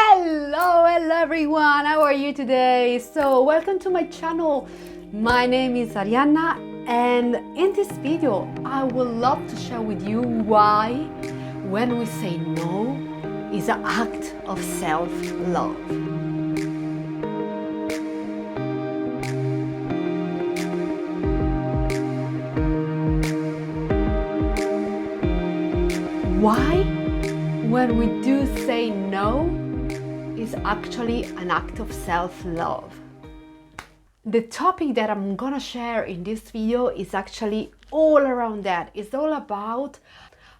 Hello everyone, how are you today? So welcome to my channel. My name is Arianna, and in this video I would love to share with you why when we say no is an act of self-love. Why when we do say no is actually an act of self-love. The topic that I'm gonna share in this video is actually all around that. It's all about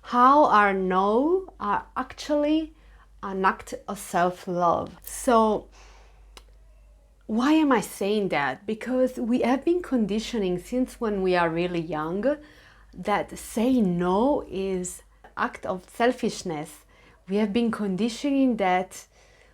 how our no are actually an act of self-love. So why am I saying that? Because we have been conditioning since when we are really young that saying no is an act of selfishness. We have been conditioning that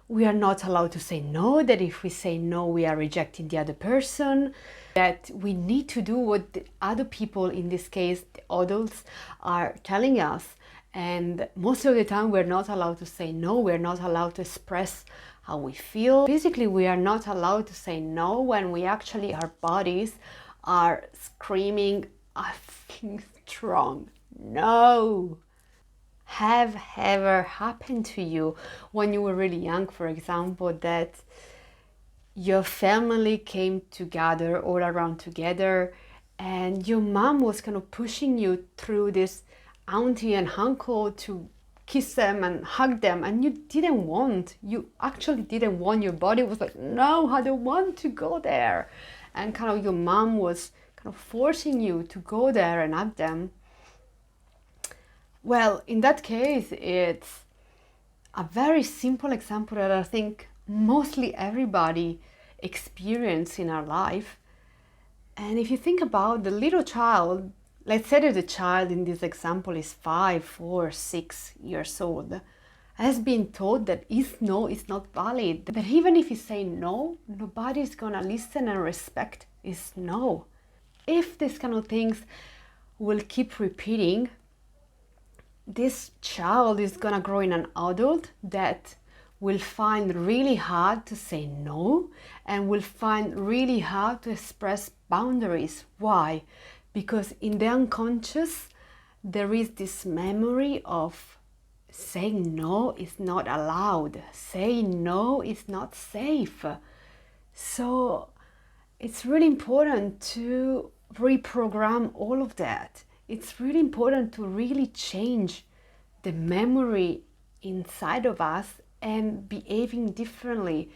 we are not allowed to say no, that if we say no, we are rejecting the other person, that we need to do what the other people, in this case, the adults, are telling us. And most of the time, we're not allowed to say no, we're not allowed to express how we feel. Basically, we are not allowed to say no when we actually, our bodies are screaming, I feel strong. No. Have ever happened to you when you were really young, for example, that your family came together, all around together, and your mom was kind of pushing you through this auntie and uncle to kiss them and hug them, and you actually didn't want, your body was like, no, I don't want to go there, and kind of your mom was kind of forcing you to go there and hug them. Well, in that case, it's a very simple example that I think mostly everybody experiences in our life. And if you think about the little child, let's say that the child in this example is 5, 4, 6 years old, has been told that his no is not valid. That even if you say no, nobody's gonna listen and respect his no. If these kind of things will keep repeating, this child is gonna grow in an adult that will find really hard to say no and will find really hard to express boundaries. Why? Because in the unconscious there is this memory of saying no is not allowed, saying no is not safe. So it's really important to reprogram all of that. It's really important to really change the memory inside of us and behaving differently,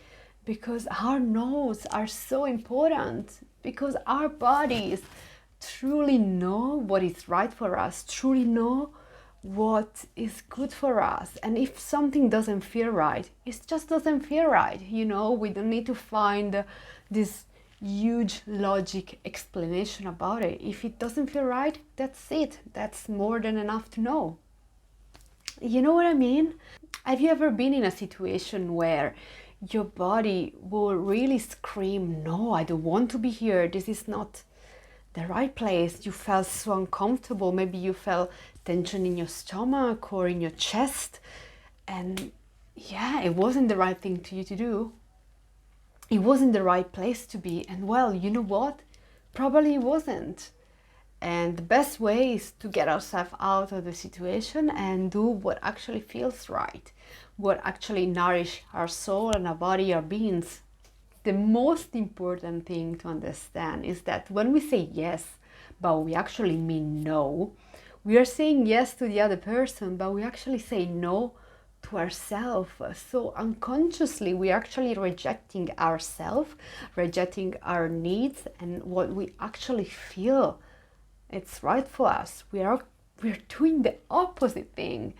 because our no's are so important, because our bodies truly know what is right for us, truly know what is good for us. And if something doesn't feel right, it just doesn't feel right. You know, we don't need to find this huge logic explanation about it. If it doesn't feel right, that's it. That's more than enough to know. You know what I mean? Have you ever been in a situation where your body will really scream, no, I don't want to be here, this is not the right place? You felt so uncomfortable, maybe you felt tension in your stomach or in your chest, and yeah, it wasn't the right thing to you to do. It wasn't the right place to be, and well, you know what? Probably it wasn't. And the best way is to get ourselves out of the situation and do what actually feels right, what actually nourishes our soul and our body, our beings. The most important thing to understand is that when we say yes, but we actually mean no, we are saying yes to the other person, but we actually say no to ourselves. So unconsciously we're actually rejecting ourselves, rejecting our needs and what we actually feel it's right for us. We're doing the opposite thing.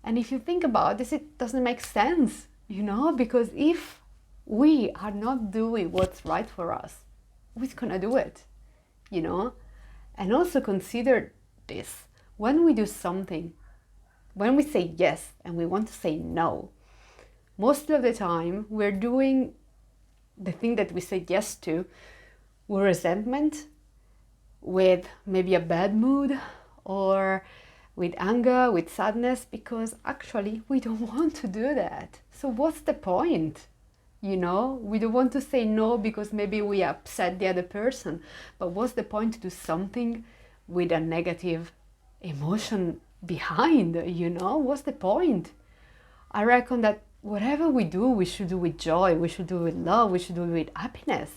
And if you think about this, it doesn't make sense, you know, because if we are not doing what's right for us, who's gonna do it, you know? And also consider this, when we do something, when we say yes and we want to say no, most of the time we're doing the thing that we said yes to with resentment, with maybe a bad mood, or with anger, with sadness, because actually we don't want to do that. So what's the point? You know, we don't want to say no because maybe we upset the other person. But what's the point to do something with a negative emotion behind, you know? What's the point? I reckon that whatever we do, we should do with joy, we should do with love, we should do with happiness.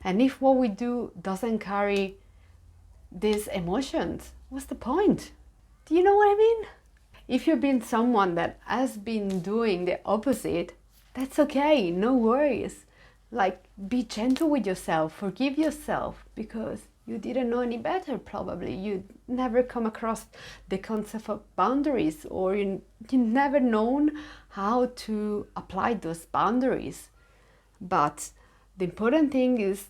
And if what we do doesn't carry these emotions, what's the point? Do you know what I mean? If you've been someone that has been doing the opposite, that's okay, no worries. Like, be gentle with yourself, forgive yourself, because you didn't know any better probably. You never come across the concept of boundaries, or you never known how to apply those boundaries. But the important thing is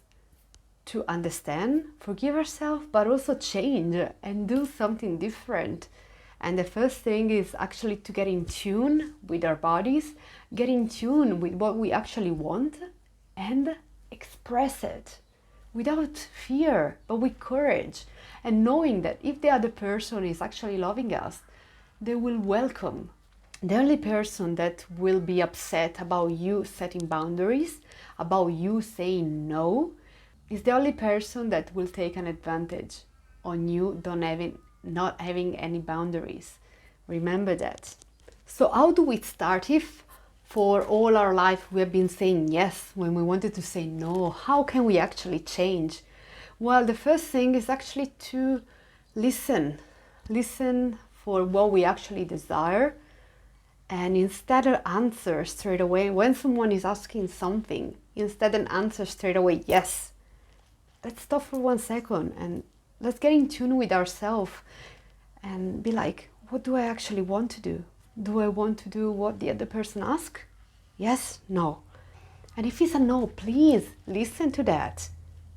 to understand, forgive ourselves, but also change and do something different. And the first thing is actually to get in tune with our bodies, get in tune with what we actually want, and express it without fear, but with courage. And knowing that if the other person is actually loving us, they will welcome. The only person that will be upset about you setting boundaries, about you saying no, is the only person that will take an advantage on you not having any boundaries. Remember that. So how do we start if for all our life we have been saying yes when we wanted to say no? How can we actually change? Well, the first thing is actually to listen. Listen for what we actually desire. And instead of answer straight away, when someone is asking something, instead of answer straight away, yes, let's stop for 1 second and let's get in tune with ourselves and be like, what do I actually want to do? Do I want to do what the other person asks? Yes? No? And if it's a no, please listen to that.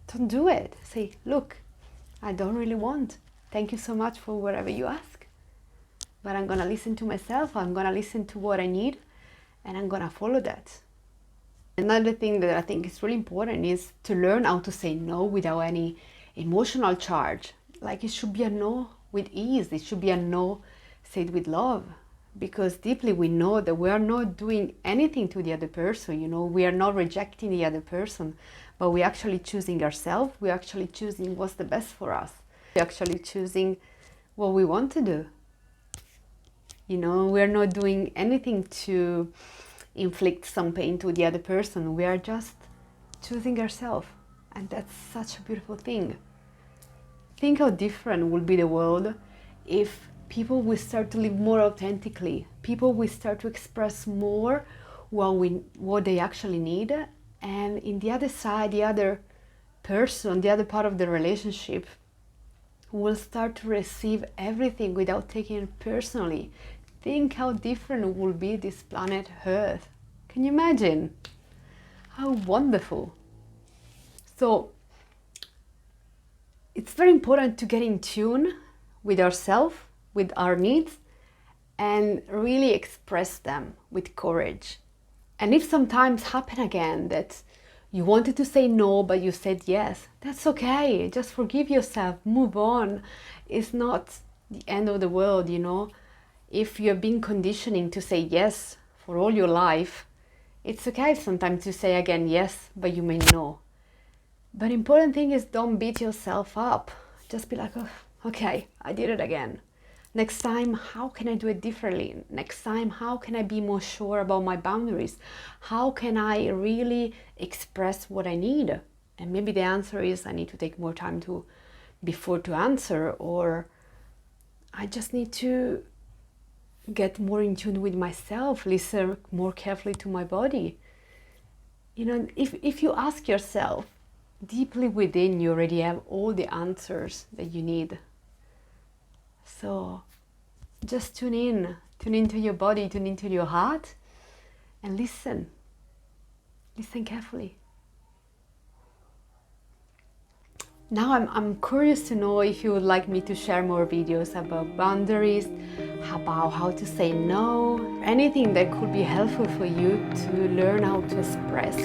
Don't do it. Say, look, I don't really want. Thank you so much for whatever you ask. But I'm going to listen to myself. I'm going to listen to what I need. And I'm going to follow that. Another thing that I think is really important is to learn how to say no without any emotional charge. Like, it should be a no with ease. It should be a no said with love, because deeply we know that we are not doing anything to the other person. You know, we are not rejecting the other person, but we're actually choosing ourselves. We're actually choosing what's the best for us. We're actually choosing what we want to do. You know, we're not doing anything to inflict some pain to the other person. We are just choosing ourselves, and that's such a beautiful thing. Think how different will be the world if people will start to live more authentically. People will start to express more what they actually need, and in the other side, the other person, the other part of the relationship will start to receive everything without taking it personally. Think how different will be this planet Earth. Can you imagine? How wonderful. So it's very important to get in tune with ourselves, with our needs, and really express them with courage. And if sometimes happen again that you wanted to say no, but you said yes, that's okay. Just forgive yourself, move on. It's not the end of the world, you know. If you've been conditioning to say yes for all your life, it's okay sometimes to say again yes, but you may no. But important thing is, don't beat yourself up. Just be like, oh, okay, I did it again. Next time, how can I do it differently? Next time, how can I be more sure about my boundaries? How can I really express what I need? And maybe the answer is I need to take more time before to answer, or I just need to get more in tune with myself, listen more carefully to my body. You know, if you ask yourself, deeply within you already have all the answers that you need. So just tune into your body, tune into your heart, and listen carefully. Now I'm curious to know if you would like me to share more videos about boundaries, about how to say no, anything that could be helpful for you to learn how to express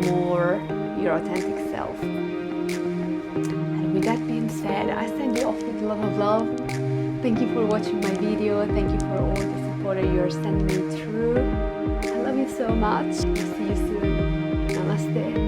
more your authentic self. And with that being said, I send you off with a lot of love. Thank you for watching my video. Thank you for all the support that you're sending me through. I love you so much. See you soon. Namaste.